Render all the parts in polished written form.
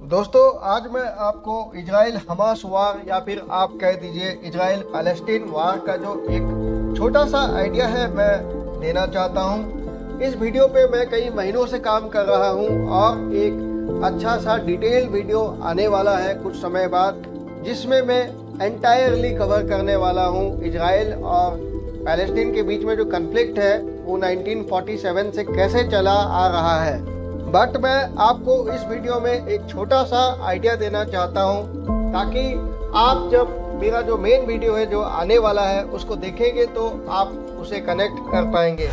दोस्तों, आज मैं आपको इजराइल हमास वार या फिर आप कह दीजिए इजराइल पैलेस्टीन वार का जो एक छोटा सा आइडिया है मैं देना चाहता हूं। इस वीडियो पे मैं कई महीनों से काम कर रहा हूं और एक अच्छा सा डिटेल वीडियो आने वाला है कुछ समय बाद, जिसमें मैं एंटायरली कवर करने वाला हूं इजराइल और पैलेस्टीन के बीच में जो कन्फ्लिक्ट है वो 1947 से कैसे चला आ रहा है। बट मैं आपको इस वीडियो में एक छोटा सा आइडिया देना चाहता हूं, ताकि आप जब मेरा जो मेन वीडियो है जो आने वाला है उसको देखेंगे तो आप उसे कनेक्ट कर पाएंगे।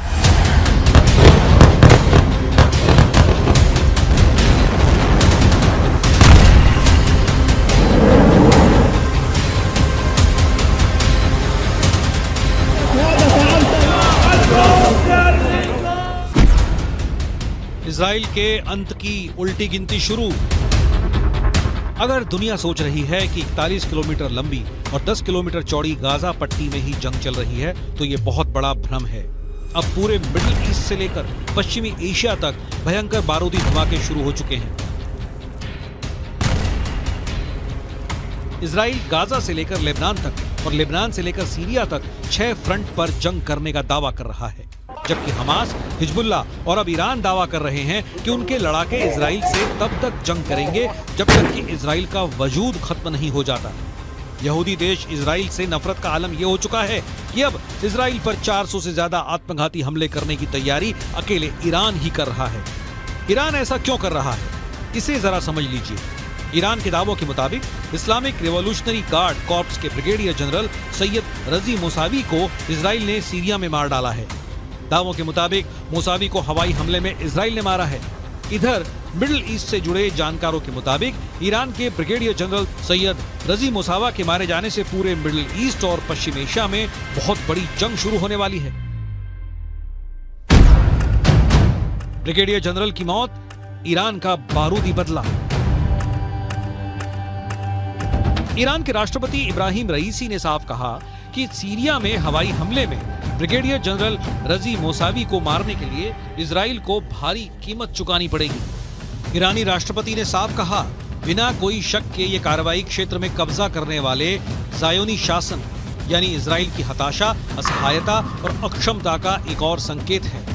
इजराइल के अंत की उल्टी गिनती शुरू। अगर दुनिया सोच रही है कि 41 किलोमीटर लंबी और 10 किलोमीटर चौड़ी गाजा पट्टी में ही जंग चल रही है तो ये बहुत बड़ा भ्रम है। अब पूरे मिडिल ईस्ट से लेकर पश्चिमी एशिया तक भयंकर बारूदी धमाके शुरू हो चुके हैं। इजराइल गाजा से लेकर लेबनान तक और लेबनान से लेकर सीरिया तक 6 फ्रंट पर जंग करने का दावा कर रहा है, जबकि हमास, हिजबुल्ला और अब ईरान दावा कर रहे हैं कि उनके लड़ाके इजराइल से तब तक जंग करेंगे जब तक कि इजराइल का वजूद खत्म नहीं हो जाता। यहूदी देश इजराइल से नफरत का आलम यह हो चुका है कि अब इजराइल पर 400 से ज्यादा आत्मघाती हमले करने की तैयारी अकेले ईरान ही कर रहा है। ईरान ऐसा क्यों कर रहा है, इसे जरा समझ लीजिए। ईरान के दावों के मुताबिक इस्लामिक रिवॉल्यूशनरी गार्ड कॉर्प्स के ब्रिगेडियर जनरल सैयद रजी मोसावी को इजराइल ने सीरिया में मार डाला है। दावों के मुताबिक मोसावी को हवाई हमले में इजराइल ने मारा है। इधर मिडिल ईस्ट से जुड़े जानकारों के मुताबिक ईरान के ब्रिगेडियर जनरल सैयद रजी मोसावा के मारे जाने से पूरे मिडिल ईस्ट और पश्चिम एशिया में बहुत बड़ी जंग शुरू होने वाली है। ब्रिगेडियर जनरल की मौत, ईरान का बारूदी बदला। ईरान के राष्ट्रपति इब्राहिम रईसी ने साफ कहा कि सीरिया में हवाई हमले में ब्रिगेडियर जनरल रजी मोसावी को मारने के लिए इजराइल को भारी कीमत चुकानी पड़ेगी। ईरानी राष्ट्रपति ने साफ कहा, बिना कोई शक के ये कार्रवाई क्षेत्र में कब्जा करने वाले ज़ायोनी शासन यानी इजराइल की हताशा, असहायता और अक्षमता का एक और संकेत है।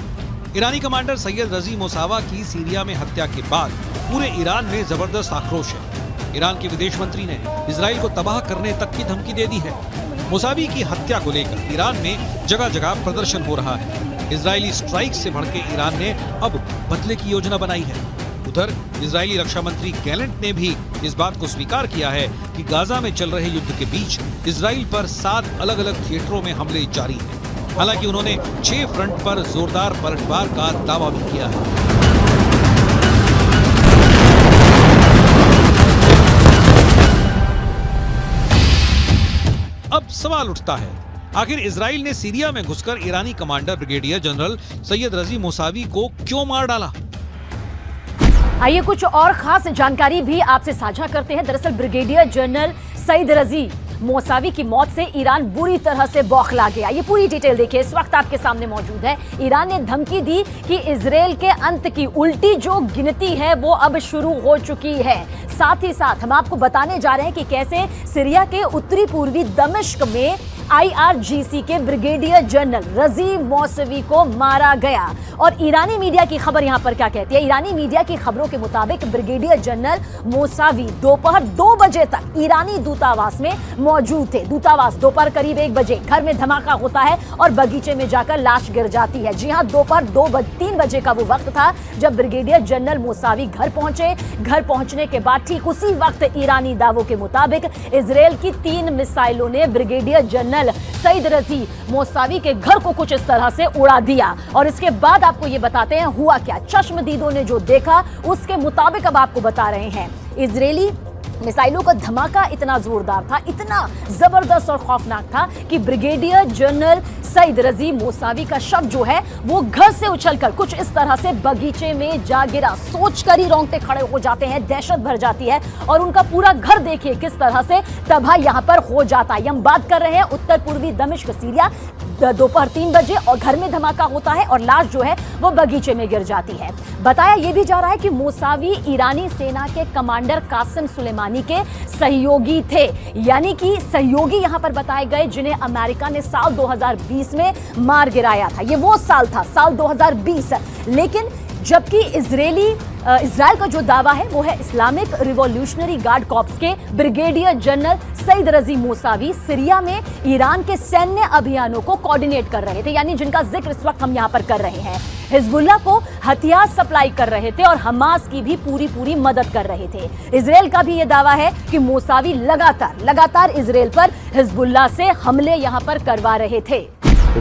ईरानी कमांडर सैयद रजी मोसावा की सीरिया में हत्या के बाद पूरे ईरान में जबरदस्त आक्रोश है। ईरान के विदेश मंत्री ने इजराइल को तबाह करने तक की धमकी दे दी है। मोसावी की हत्या को लेकर ईरान में जगह जगह प्रदर्शन हो रहा है। इजरायली स्ट्राइक से भड़के ईरान ने अब बदले की योजना बनाई है। उधर इजरायली रक्षा मंत्री गैलेंट ने भी इस बात को स्वीकार किया है कि गाजा में चल रहे युद्ध के बीच इजराइल पर 7 अलग अलग थिएटरों में हमले जारी हैं। हालांकि उन्होंने 6 फ्रंट पर जोरदार पलटवार का दावा भी किया है। अब सवाल उठता है, आखिर इजराइल ने सीरिया में घुसकर ईरानी कमांडर ब्रिगेडियर जनरल सैयद रजी मोसावी को क्यों मार डाला? आइए कुछ और खास जानकारी भी आपसे साझा करते हैं। दरअसल ब्रिगेडियर जनरल सैयद रजी मोसावी की मौत से ईरान बुरी तरह से बौखला गया। ये पूरी डिटेल देखिए, इस वक्त आपके सामने मौजूद है। ईरान ने धमकी दी कि इजराइल के अंत की उल्टी जो गिनती है वो अब शुरू हो चुकी है। साथ ही साथ हम आपको बताने जा रहे हैं कि कैसे सीरिया के उत्तरी पूर्वी दमिश्क में IRGC के ब्रिगेडियर जनरल रजी मोसावी को मारा गया। और ईरानी मीडिया की खबर यहां पर क्या कहती है? ईरानी मीडिया की खबरों के मुताबिक ब्रिगेडियर जनरल मोसावी दोपहर 2 बजे तक ईरानी दूतावास में मौजूद थे। दूतावास दोपहर करीब 1 बजे घर में धमाका होता है और बगीचे में जाकर लाश गिर जाती है। जी हां, दोपहर 3 बजे का वो वक्त था जब ब्रिगेडियर जनरल मोसावी घर पहुंचे। घर पहुंचने के बाद ठीक उसी वक्त ईरानी दावों के मुताबिक इजराइल की 3 मिसाइलों ने ब्रिगेडियर जनरल सैयद रजी मोसावी के घर को कुछ इस तरह से उड़ा दिया। और इसके बाद आपको ये बताते हैं हुआ क्या। चश्मदीदों ने जो देखा उसके मुताबिक अब आपको बता रहे हैं। इजरायली मिसाइलों का धमाका इतना जोरदार था, इतना जबरदस्त और खौफनाक था कि ब्रिगेडियर जनरल सैयद रजी मोसावी का शव जो है वो घर से उछलकर कुछ इस तरह से बगीचे में जा गिरा। सोचकर ही रोंगटे खड़े हो जाते हैं, दहशत भर जाती है और उनका पूरा घर देखिए किस तरह से तबाह यहां पर हो जाता है। हम बात कर रहे हैं उत्तर पूर्वी दमिश्क सीरिया दोपहर 3 बजे और घर में धमाका होता है और लाश जो है वो बगीचे में गिर जाती है। बताया यह भी जा रहा है कि मौसावी ईरानी सेना के कमांडर कासिम सुलेमानी के सहयोगी थे, यानी कि सहयोगी यहां पर बताए गए जिन्हें अमेरिका ने साल 2020 में मार गिराया था। ये वो साल था, साल 2020। लेकिन जबकि इजराइल का जो दावा है वो है इस्लामिक रिवॉल्यूशनरी गार्ड कॉर्प्स के ब्रिगेडियर जनरल सईद रजी मोसावी सीरिया में ईरान के सैन्य अभियानों को कोऑर्डिनेट कर रहे थे, यानी जिनका जिक्र इस वक्त हम यहां पर कर रहे हैं। हिजबुल्लाह को हथियार सप्लाई कर रहे थे और हमास की भी पूरी मदद कर रहे थे। इजराइल का भी यह दावा है कि मोसावी लगातार इजराइल पर हिजबुल्लाह से हमले यहां पर करवा रहे थे।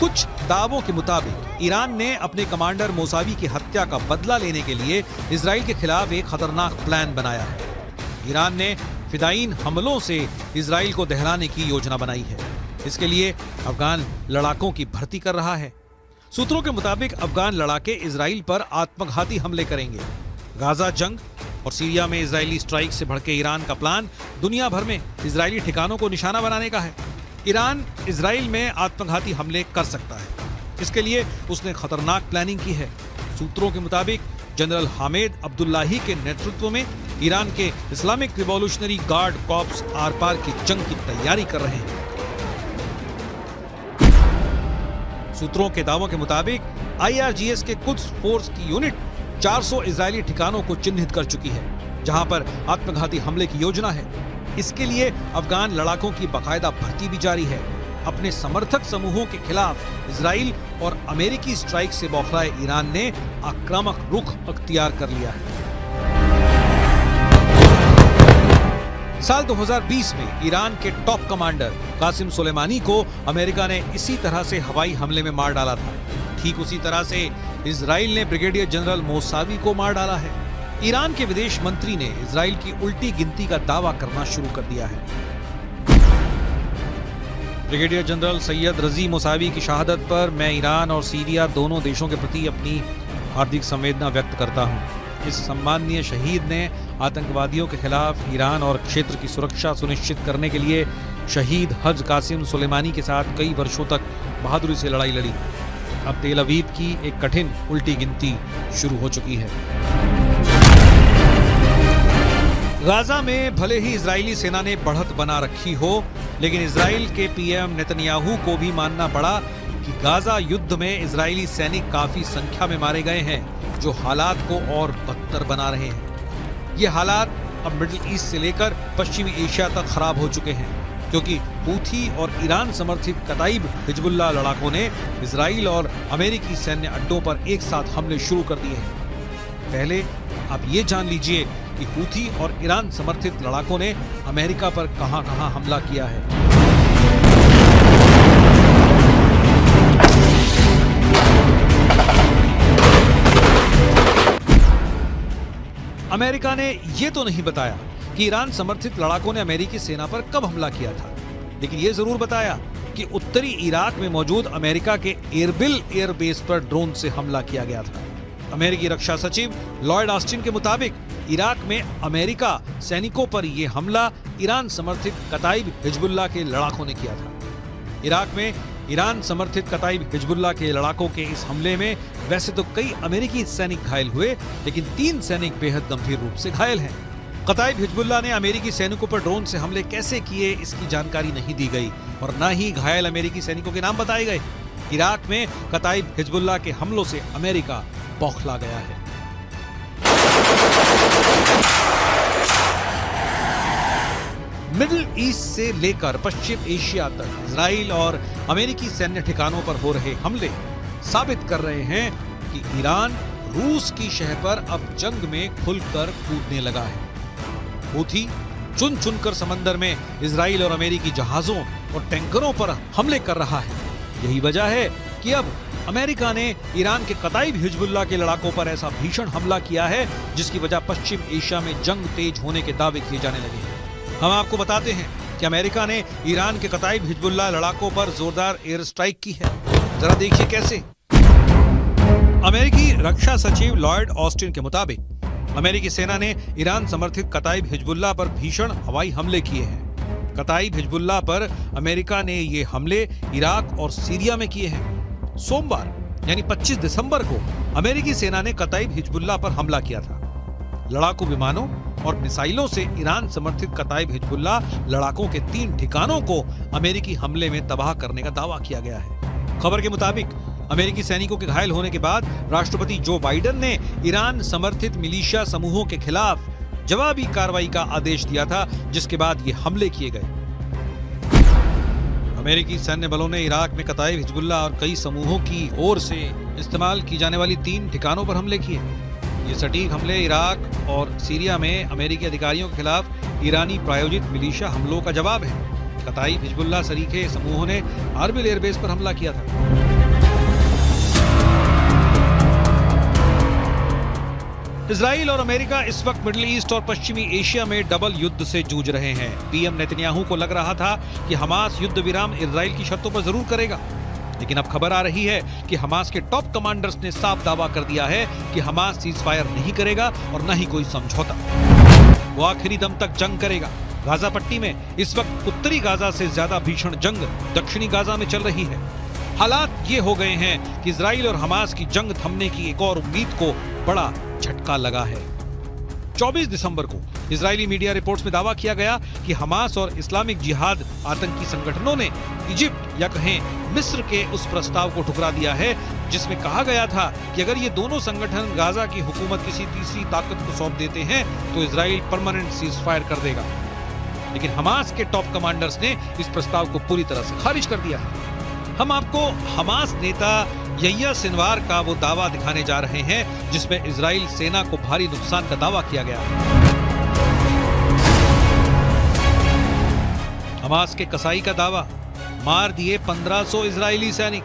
कुछ दावों के मुताबिक ईरान ने अपने कमांडर मोसावी की हत्या का बदला लेने के लिए इजराइल के खिलाफ एक खतरनाक प्लान बनाया है। ईरान ने फिदायीन हमलों से इजराइल को दहलाने की योजना बनाई है। इसके लिए अफगान लड़ाकों की भर्ती कर रहा है। सूत्रों के मुताबिक अफगान लड़ाके इजराइल पर आत्मघाती हमले करेंगे। गाजा जंग और सीरिया में इजरायली स्ट्राइक से भड़के ईरान का प्लान दुनिया भर में इजरायली ठिकानों को निशाना बनाने का है। ईरान इजराइल में आत्मघाती हमले कर सकता है, इसके लिए उसने खतरनाक प्लानिंग की है। सूत्रों के मुताबिक जनरल हामिद अब्दुल्लाही के नेतृत्व में ईरान के इस्लामिक रिवॉल्यूशनरी गार्ड कॉर्प्स आर पार की जंग की तैयारी कर रहे हैं। सूत्रों के दावों के मुताबिक IRGS के कुद्स फोर्स की यूनिट 400 इजरायली ठिकानों को चिन्हित कर चुकी है जहां पर आत्मघाती हमले की योजना है। इसके लिए अफगान लड़ाकों की बाकायदा भर्ती भी जारी है। अपने समर्थक समूहों के खिलाफ इजराइल और अमेरिकी स्ट्राइक से बौखलाए ईरान ने आक्रामक रुख अख्तियार कर लिया है। साल 2020 में ईरान के टॉप कमांडर कासिम सुलेमानी को अमेरिका ने इसी तरह से हवाई हमले में मार डाला था। ठीक उसी तरह से इजराइल ने ब्रिगेडियर जनरल मोसावी को मार डाला है। ईरान के विदेश मंत्री ने इजराइल की उल्टी गिनती का दावा करना शुरू कर दिया है। ब्रिगेडियर जनरल सैयद रजी मोसावी की शहादत पर मैं ईरान और सीरिया दोनों देशों के प्रति अपनी हार्दिक संवेदना व्यक्त करता हूं। इस सम्माननीय शहीद ने आतंकवादियों के खिलाफ ईरान और क्षेत्र की सुरक्षा सुनिश्चित करने के लिए शहीद हज कासिम सुलेमानी के साथ कई वर्षों तक बहादुरी से लड़ाई लड़ी। अब तेल अवीव की एक कठिन उल्टी गिनती शुरू हो चुकी है। गाजा में भले ही इजरायली सेना ने बढ़त बना रखी हो, लेकिन इजराइल के पीएम नेतन्याहू को भी मानना पड़ा कि गाजा युद्ध में इजरायली सैनिक काफी संख्या में मारे गए हैं, जो हालात को और बदतर बना रहे हैं। ये हालात अब मिडिल ईस्ट से लेकर पश्चिमी एशिया तक खराब हो चुके हैं, क्योंकि हूथी और ईरान समर्थित कताइब हिजबुल्लाह लड़ाकों ने इजराइल और अमेरिकी सैन्य अड्डों पर एक साथ हमले शुरू कर दिए हैं। पहले आप ये जान लीजिए कि हूथी और ईरान समर्थित लड़ाकों ने अमेरिका पर कहां-कहां हमला किया है। अमेरिका ने यह तो नहीं बताया कि ईरान समर्थित लड़ाकों ने अमेरिकी सेना पर कब हमला किया था, लेकिन यह जरूर बताया कि उत्तरी इराक में मौजूद अमेरिका के एरबिल एयरबेस पर ड्रोन से हमला किया गया था। अमेरिकी रक्षा सचिव लॉयड ऑस्टिन के मुताबिक इराक में अमेरिका सैनिकों पर यह हमला ईरान समर्थित कताइब हिजबुल्लाह के लड़ाकों ने किया था। इराक में ईरान समर्थित कताइब हिजबुल्लाह के लड़ाकों के इस हमले में वैसे तो कई अमेरिकी सैनिक घायल हुए, लेकिन 3 सैनिक बेहद गंभीर रूप से घायल हैं। कताइब हिजबुल्लाह ने अमेरिकी सैनिकों पर ड्रोन से हमले कैसे किए, इसकी जानकारी नहीं दी गई और न ही घायल अमेरिकी सैनिकों के नाम बताए गए। इराक में कताइब हिजबुल्लाह के हमलों से अमेरिका बौखला गया है। मिडिल ईस्ट से लेकर पश्चिम एशिया तक इजराइल और अमेरिकी सैन्य ठिकानों पर हो रहे हमले साबित कर रहे हैं कि ईरान रूस की शह पर अब जंग में खुलकर कूदने लगा है। हूथी चुन चुनकर समंदर में इजराइल और अमेरिकी जहाजों और टैंकरों पर हमले कर रहा है। यही वजह है कि अब अमेरिका ने ईरान के कताइब हिजबुल्लाह के लड़ाकों पर ऐसा भीषण हमला किया है जिसकी वजह पश्चिम एशिया में जंग तेज होने के दावे किए जाने लगे हैं। हम आपको बताते हैं कि अमेरिका ने ईरान के कताइब हिजबुल्लाह लड़ाकों पर जोरदार एयर स्ट्राइक की है। जरा देखिए कैसे। अमेरिकी रक्षा सचिव लॉयड ऑस्टिन के मुताबिक अमेरिकी सेना ने ईरान समर्थित कताइब हिजबुल्लाह पर भीषण हवाई हमले किए हैं। कताइब हिजबुल्लाह पर अमेरिका ने ये हमले इराक और सीरिया में किए हैं। सोमवार यानी 25 दिसंबर को अमेरिकी सेना ने कताइब हिजबुल्लाह पर हमला किया था। लड़ाकू विमानों और मिसाइलों से ईरान समर्थित कताइब हिजबुल्लाह लड़ाकों के 3 ठिकानों को अमेरिकी हमले में तबाह करने का दावा किया गया है। खबर के मुताबिक अमेरिकी सैनिकों के घायल होने के बाद राष्ट्रपति जो बाइडेन ने ईरान समर्थित मिलिशिया समूहों के खिलाफ जवाबी कार्रवाई का आदेश दिया था, जिसके बाद ये हमले किए गए। अमेरिकी सैन्य बलों ने इराक में कताइब हिजबुल्लाह और कई समूहों की ओर से इस्तेमाल की जाने वाली 3 ठिकानों पर हमले किए। ये सटीक हमले इराक और सीरिया में अमेरिकी अधिकारियों के खिलाफ ईरानी प्रायोजित मिलिशिया हमलों का जवाब है। कताइब हिजबुल्लाह सरीखे समूहों ने अर्बिल एयरबेस पर हमला किया था। इजराइल और अमेरिका इस वक्त मिडिल ईस्ट और पश्चिमी एशिया में डबल युद्ध से जूझ रहे हैं। पीएम नेतन्याहू को लग रहा था कि हमास युद्ध विराम इजराइल की शर्तों पर जरूर करेगा, लेकिन अब खबर आ रही है कि हमास के टॉप कमांडर्स ने साफ दावा कर दिया है कि हमास सीजफायर नहीं करेगा और न ही कोई समझौता। वो आखिरी दम तक जंग करेगा। गाजा पट्टी में इस वक्त उत्तरी गाजा से ज्यादा भीषण जंग दक्षिणी गाजा में चल रही है। हालात ये हो गए हैं कि इजराइल और हमास की जंग थमने की एक और उम्मीद को बड़ा झटका लगा है। 24 दिसंबर को इजरायली मीडिया रिपोर्ट्स में दावा किया गया कि हमास और इस्लामिक जिहाद आतंकी संगठनों ने इजिप्ट या कहें मिस्र के उस प्रस्ताव को ठुकरा दिया है जिसमें कहा गया था कि अगर ये दोनों संगठन गाजा की हुकूमत किसी तीसरी ताकत को सौंप देते हैं तो इजराइल परमानेंट सीजफायर कर देगा। लेकिन हमास के टॉप कमांडर्स ने इस प्रस्ताव को पूरी तरह से खारिज कर दिया है। हम आपको हमास नेता यह्या सिनवार का वो दावा दिखाने जा रहे हैं जिसमें इजराइल सेना को भारी नुकसान का दावा किया गया है। हमास के कसाई का दावा, मार दिए 1500 इजरायली सैनिक।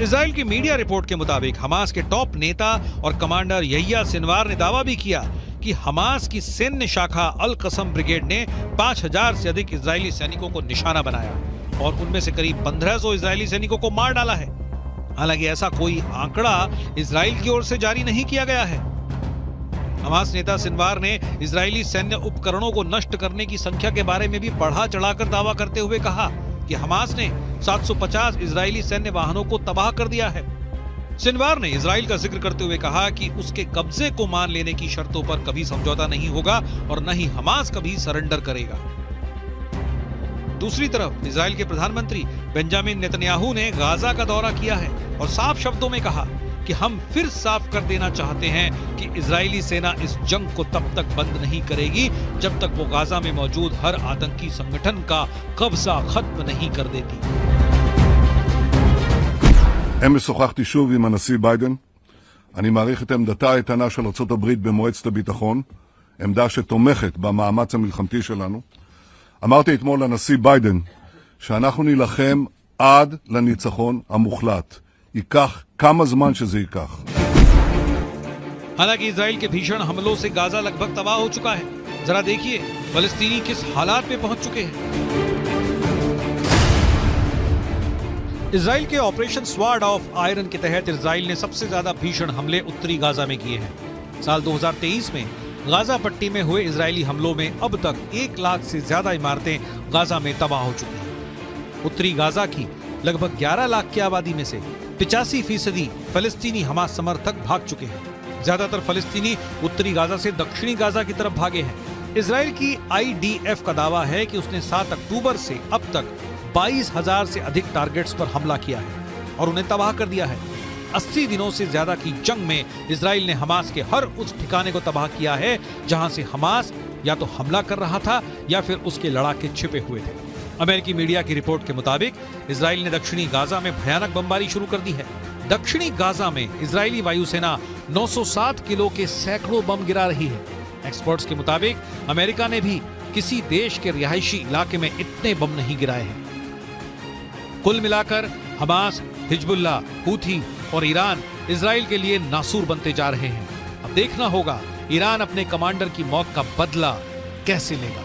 इजराइल की मीडिया रिपोर्ट के मुताबिक हमास के टॉप नेता और कमांडर यह्या सिनवार ने दावा भी किया कि हमास की सैन्य शाखा अल कसम ब्रिगेड ने 5000 से अधिक इजरायली सैनिकों को निशाना बनाया और उनमें से करीब 1500 इजरायली सैनिकों को मार डाला है। हालांकि ऐसा कोई आंकड़ा इजराइल की ओर से जारी नहीं किया गया है। हमास नेता सिनवार ने इजरायली सैन्य उपकरणों को नष्ट करने की संख्या के बारे में भी बढ़ा चढ़ाकर दावा करते हुए कहा कि हमास ने 750 इजरायली सैन्य वाहनों को तबाह कर दिया है। सिनवार ने इजराइल का जिक्र करते हुए कहा कि उसके कब्जे को मान लेने की शर्तों पर कभी समझौता नहीं होगा और न ही हमास कभी सरेंडर करेगा। दूसरी तरफ इजराइल के प्रधानमंत्री बेंजामिन नेतन्याहू ने गाजा का दौरा किया है और साफ शब्दों में कहा कि हम फिर साफ कर देना चाहते हैं कि इजरायली सेना इस जंग को तब तक बंद नहीं करेगी जब तक वो गाजा में मौजूद हर आतंकी संगठन का कब्जा खत्म नहीं कर देती। אמש שוחחתי שוב עם הנשיא ביידן. אני מעריך את עמדתה האיתנה של ארצות הברית במועצת הביטחון, עמדה שתומכת במאמץ המלחמתי שלנו. אמרתי אתמול לנשיא ביידן שאנחנו נילחם עד לניצחון המוחלט. ייקח כמה זמן שזה ייקח. हालांकि इजराइल के भीषण हमलों से गाजा लगभग तबाह हो चुका है। जरा देखिए फलस्तीनी किस हालात में पहुंच चुके हैं। इजराइल के ऑपरेशन स्वार्ड ऑफ आयरन के तहत इजराइल ने सबसे ज्यादा भीषण हमले उत्तरी गाजा में किए हैं। साल 2023 में गाजा पट्टी में हुए इजरायली हमलों में अब तक 1 लाख से ज्यादा इमारतें गाजा में तबाह हो चुकी हैं। उत्तरी गाजा की लगभग 11 लाख की आबादी में से 85% फलस्तीनी हमास समर्थक भाग चुके हैं। ज्यादातर फलस्तीनी उत्तरी गाजा से दक्षिणी गाजा की तरफ भागे हैं। इजराइल की IDF का दावा है कि उसने 7 अक्टूबर से अब तक 22,000 से अधिक टारगेट्स पर हमला किया है और उन्हें तबाह कर दिया है। 80 दिनों से ज्यादा की जंग में इजराइल ने हमास के हर उस ठिकाने को तबाह किया है जहां से हमास या तो हमला कर रहा था या फिर उसके लड़ाके छिपे हुए थे। अमेरिकी मीडिया की रिपोर्ट के मुताबिक इजराइल ने दक्षिणी गाजा में भयानक बमबारी शुरू कर दी है। दक्षिणी गाजा में इजरायली वायुसेना 907 किलो के सैकड़ों बम गिरा रही है। एक्सपर्ट्स के मुताबिक अमेरिका ने भी किसी देश के रिहायशी इलाके में इतने बम नहीं गिराए हैं। कुल मिलाकर हमास, हिजबुल्लाह, हूथी और ईरान इजराइल के लिए नासूर बनते जा रहे हैं। अब देखना होगा ईरान अपने कमांडर की मौत का बदला कैसे लेगा।